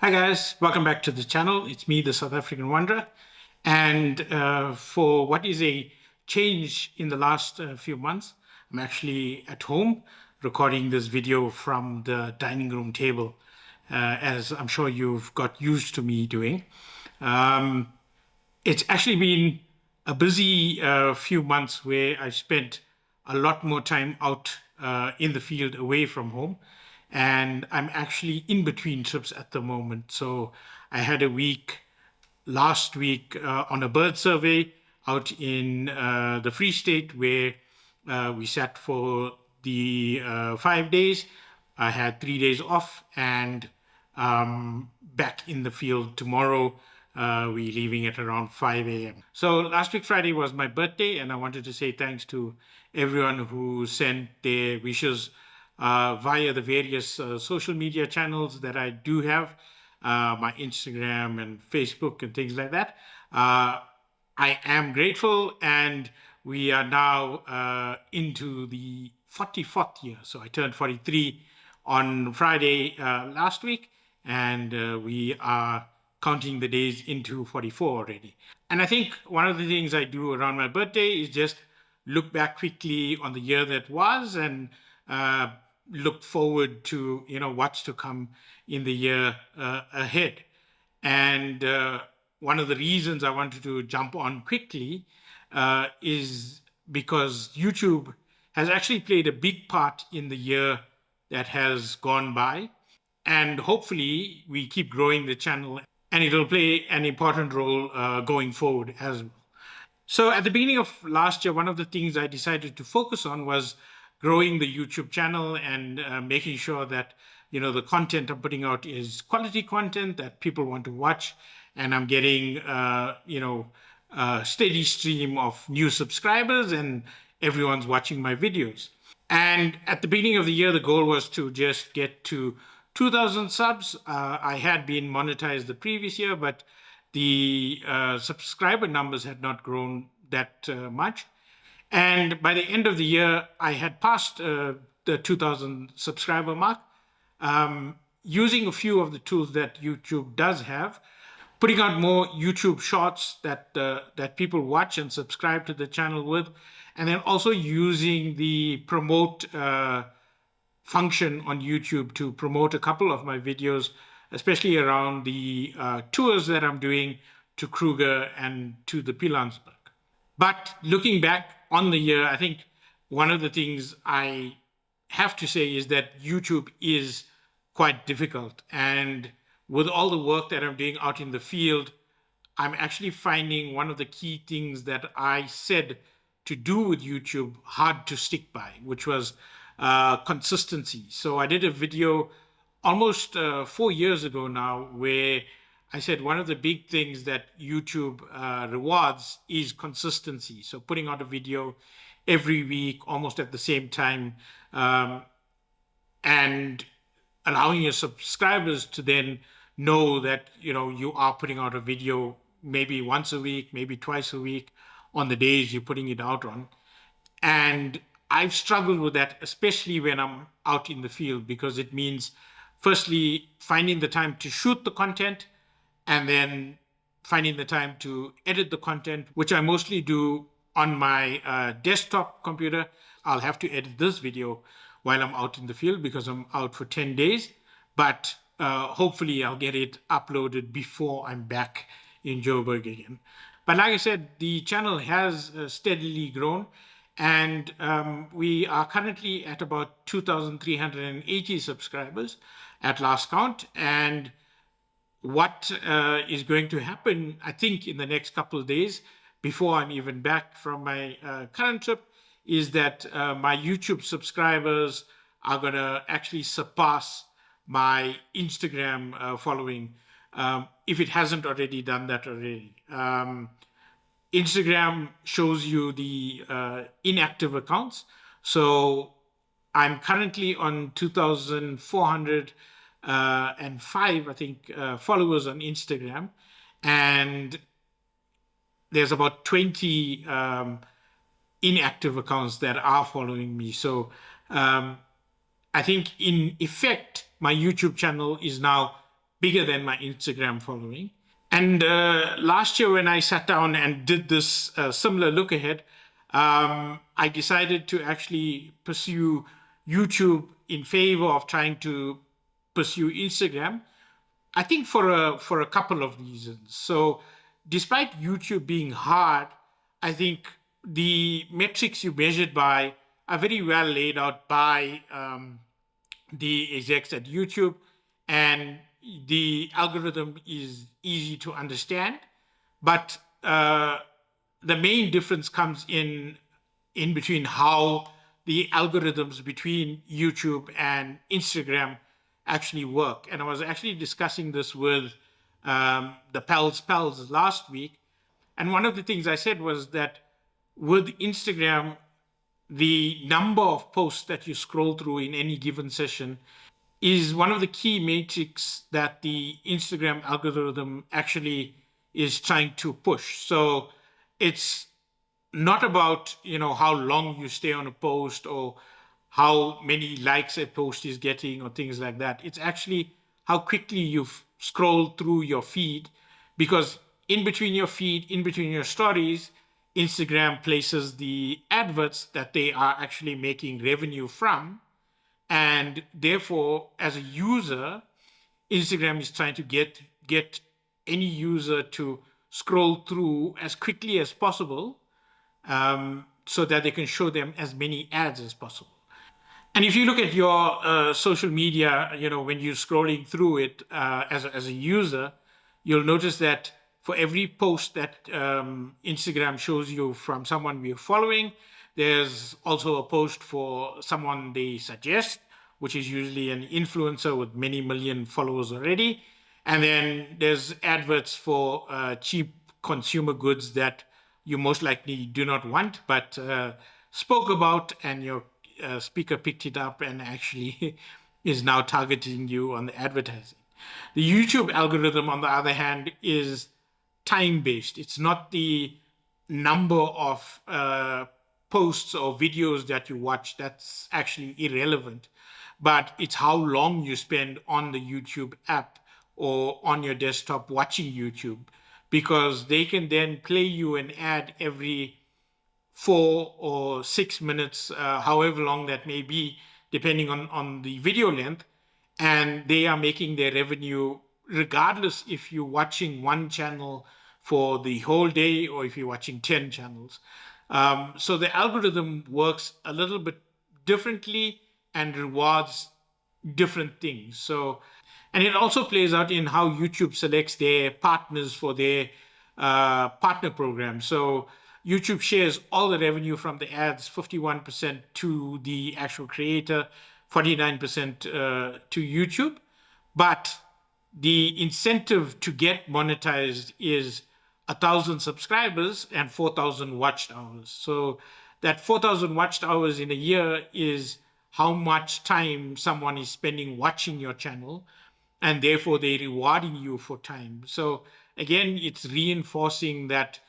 Hi guys, welcome back to the channel. It's me, the South African Wanderer. And for what is a change in the last few months, I'm actually at home recording this video from the dining room table, as I'm sure you've got used to me doing. Um, it's actually been a busy few months where I've spent a lot more time out in the field away from home. And I'm actually in between trips at the moment. So I had a week last week on a bird survey out in the Free State where we sat for the 5 days. I had 3 days off and back in the field tomorrow. We're leaving at around 5 a.m. So last week, Friday, was my birthday, and I wanted to say thanks to everyone who sent their wishes via the various social media channels that I do have, my Instagram and Facebook and things like that. I am grateful, and we are now into the 44th year. So I turned 43 on Friday last week, and we are counting the days into 44 already. And I think one of the things I do around my birthday is just look back quickly on the year that was and uh, look forward to what's to come in the year ahead. And one of the reasons I wanted to jump on quickly is because YouTube has actually played a big part in the year that has gone by. And hopefully, we keep growing the channel and it'll play an important role going forward as well. So at the beginning of last year, one of the things I decided to focus on was growing the YouTube channel and making sure that the content I'm putting out is quality content that people want to watch, and I'm getting a steady stream of new subscribers and everyone's watching my videos. And at the beginning of the year, the goal was to just get to 2,000 subs. I had been monetized the previous year, but the subscriber numbers had not grown that much. And by the end of the year, I had passed the 2,000 subscriber mark. Using a few of the tools that YouTube does have, putting out more YouTube shorts that people watch and subscribe to the channel with, and then also using the promote function on YouTube to promote a couple of my videos, especially around the tours that I'm doing to Kruger and to the Pilansberg. But looking back on the year, I think one of the things I have to say is that YouTube is quite difficult. And with all the work that I'm doing out in the field, I'm actually finding one of the key things that I said to do with YouTube hard to stick by, which was consistency. So I did a video almost 4 years ago now where I said one of the big things that YouTube rewards is consistency. So putting out a video every week, almost at the same time, and allowing your subscribers to then know that you are putting out a video maybe once a week, maybe twice a week on the days you're putting it out on. And I've struggled with that, especially when I'm out in the field, because it means, firstly, finding the time to shoot the content and then finding the time to edit the content, which I mostly do on my desktop computer. I'll have to edit this video while I'm out in the field because I'm out for 10 days. But hopefully, I'll get it uploaded before I'm back in Joburg again. But like I said, the channel has steadily grown, and we are currently at about 2,380 subscribers at last count. And what is going to happen, I think, in the next couple of days before I'm even back from my current trip, is that my YouTube subscribers are going to actually surpass my Instagram following, if it hasn't already done that already. Instagram shows you the inactive accounts. So I'm currently on 2,405, I think, followers on Instagram. And there's about 20 inactive accounts that are following me. So I think in effect, my YouTube channel is now bigger than my Instagram following. And last year, when I sat down and did this similar look ahead, I decided to actually pursue YouTube in favor of trying to pursue Instagram. I think for a couple of reasons. So, despite YouTube being hard, I think the metrics you measured by are very well laid out by the execs at YouTube, and the algorithm is easy to understand. But the main difference comes in between how the algorithms between YouTube and Instagram actually work. And I was actually discussing this with the pals last week. And one of the things I said was that with Instagram, the number of posts that you scroll through in any given session is one of the key metrics that the Instagram algorithm actually is trying to push. So it's not about how long you stay on a post or how many likes a post is getting or things like that. It's actually how quickly you've scrolled through your feed, because in between your feed, in between your stories, Instagram places the adverts that they are actually making revenue from. And therefore, as a user, Instagram is trying to get any user to scroll through as quickly as possible, so that they can show them as many ads as possible. And if you look at your social media, when you're scrolling through it as a user, you'll notice that for every post that Instagram shows you from someone we're following, there's also a post for someone they suggest, which is usually an influencer with many million followers already. And then there's adverts for cheap consumer goods that you most likely do not want, but spoke about, and your speaker picked it up and actually is now targeting you on the advertising. The YouTube algorithm, on the other hand, is time based. It's not the number of posts or videos that you watch that's actually irrelevant, but it's how long you spend on the YouTube app or on your desktop watching YouTube, because they can then play you an ad every 4 or 6 minutes, however long that may be, depending on the video length. And they are making their revenue regardless if you're watching one channel for the whole day or if you're watching 10 channels. So the algorithm works a little bit differently and rewards different things. So, and it also plays out in how YouTube selects their partners for their partner program. So YouTube shares all the revenue from the ads, 51% to the actual creator, 49% to YouTube. But the incentive to get monetized is 1,000 subscribers and 4,000 watched hours. So that 4,000 watched hours in a year is how much time someone is spending watching your channel, and therefore they're rewarding you for time. So again, it's reinforcing that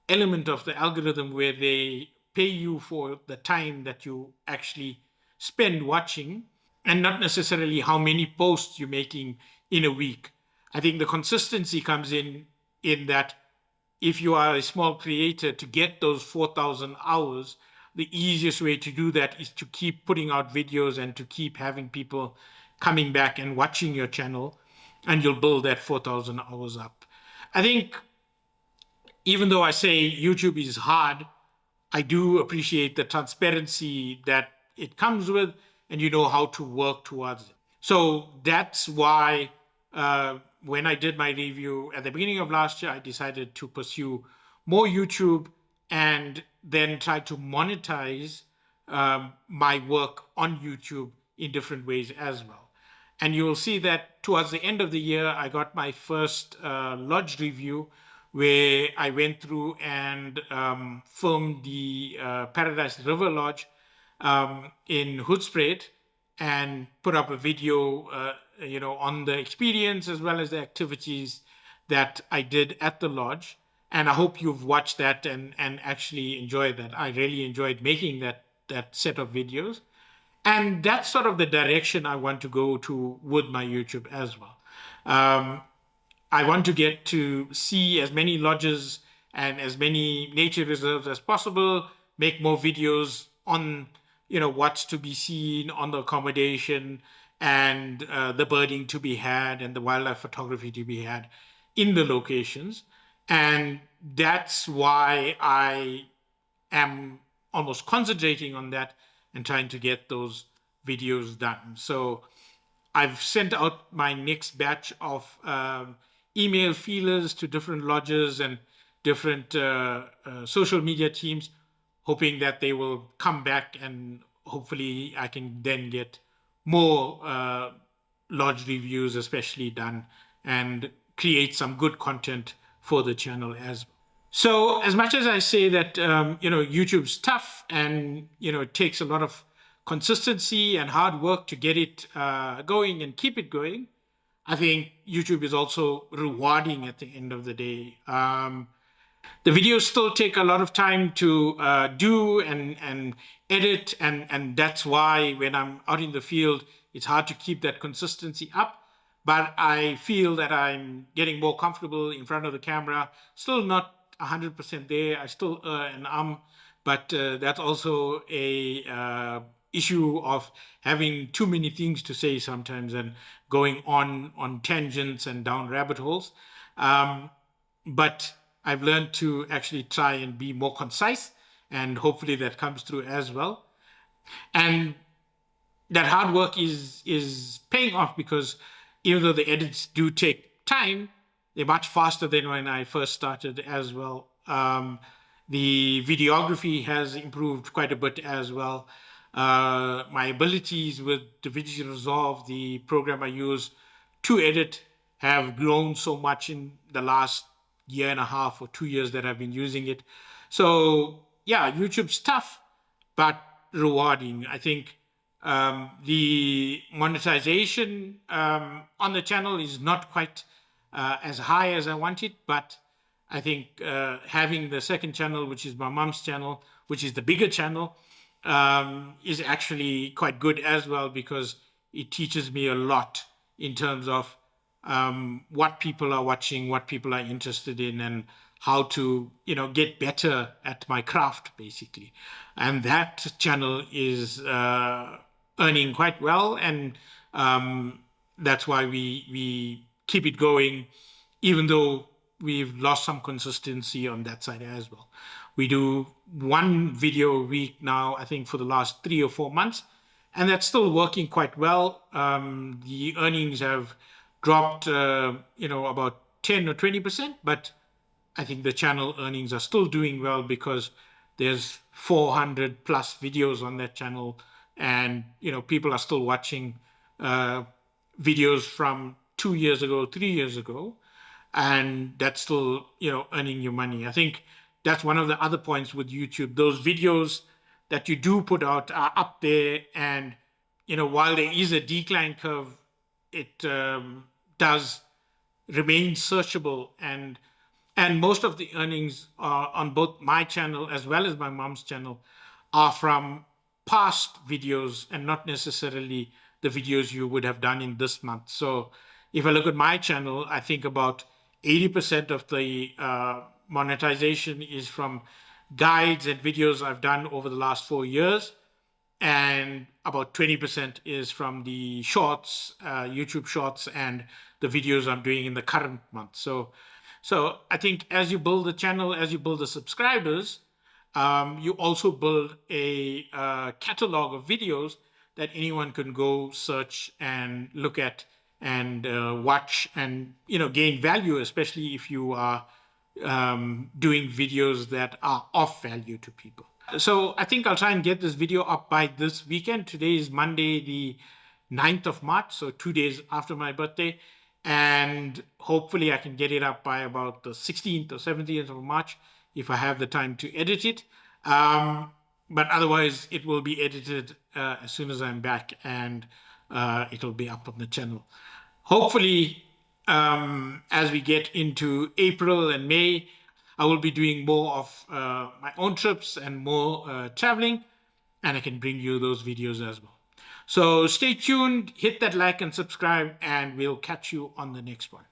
element of the algorithm where they pay you for the time that you actually spend watching, and not necessarily how many posts you're making in a week. I think the consistency comes in that if you are a small creator, to get those 4,000 hours, the easiest way to do that is to keep putting out videos and to keep having people coming back and watching your channel, and you'll build that 4,000 hours up. I think even though I say YouTube is hard, I do appreciate the transparency that it comes with, and you know how to work towards it. So that's why when I did my review at the beginning of last year, I decided to pursue more YouTube and then try to monetize my work on YouTube in different ways as well. And you will see that towards the end of the year, I got my first lodge review, where I went through and filmed the Paradise River Lodge in Hoedspruit, and put up a video on the experience as well as the activities that I did at the lodge. And I hope you've watched that and actually enjoyed that. I really enjoyed making that set of videos. And that's sort of the direction I want to go to with my YouTube as well. I want to get to see as many lodges and as many nature reserves as possible, make more videos on, what's to be seen, on the accommodation, and the birding to be had, and the wildlife photography to be had in the locations. And that's why I am almost concentrating on that and trying to get those videos done. So I've sent out my next batch of email feelers to different lodges and different social media teams, hoping that they will come back, and hopefully I can then get more lodge reviews, especially, done, and create some good content for the channel as well. So as much as I say that, YouTube's tough, and, it takes a lot of consistency and hard work to get it going and keep it going, I think YouTube is also rewarding at the end of the day. The videos still take a lot of time to do and edit, and that's why when I'm out in the field, it's hard to keep that consistency up. But I feel that I'm getting more comfortable in front of the camera. Still not 100% there. I still an but that's also a issue of having too many things to say sometimes, and going on tangents and down rabbit holes. But I've learned to actually try and be more concise, and hopefully that comes through as well. And that hard work is paying off, because even though the edits do take time, they're much faster than when I first started as well. The videography has improved quite a bit as well. My abilities with DaVinci Resolve, the program I use to edit, have grown so much in the last year and a half or 2 years that I've been using it. So yeah, YouTube's tough, but rewarding. I think the monetization on the channel is not quite as high as I want it, but I think having the second channel, which is my mom's channel, which is the bigger channel, is actually quite good as well, because it teaches me a lot in terms of what people are watching, what people are interested in, and how to get better at my craft, basically. And that channel is earning quite well, and that's why we keep it going, even though we've lost some consistency on that side as well. We do one video a week now, I think, for the last 3 or 4 months, and that's still working quite well. The earnings have dropped, about 10 or 20%, but I think the channel earnings are still doing well, because there's 400 plus videos on that channel, and people are still watching videos from 2 years ago, 3 years ago, and that's still earning you money. I think that's one of the other points with YouTube. Those videos that you do put out are up there, and while there is a decline curve, it does remain searchable, and most of the earnings on both my channel as well as my mom's channel are from past videos, and not necessarily the videos you would have done in this month. So if I look at my channel, I think about 80% of the monetization is from guides and videos I've done over the last 4 years, and about 20% is from the shorts, YouTube shorts, and the videos I'm doing in the current month. So I think as you build the channel, as you build the subscribers, you also build a catalog of videos that anyone can go search and look at, and watch, and gain value, especially if you are doing videos that are of value to people. So I think I'll try and get this video up by this weekend. Today is Monday, the 9th of March, so 2 days after my birthday. And hopefully I can get it up by about the 16th or 17th of March, if I have the time to edit it. But otherwise, it will be edited as soon as I'm back, and it'll be up on the channel. Hopefully, as we get into April and May, I will be doing more of my own trips and more traveling, and I can bring you those videos as well. So stay tuned, hit that like and subscribe, and we'll catch you on the next one.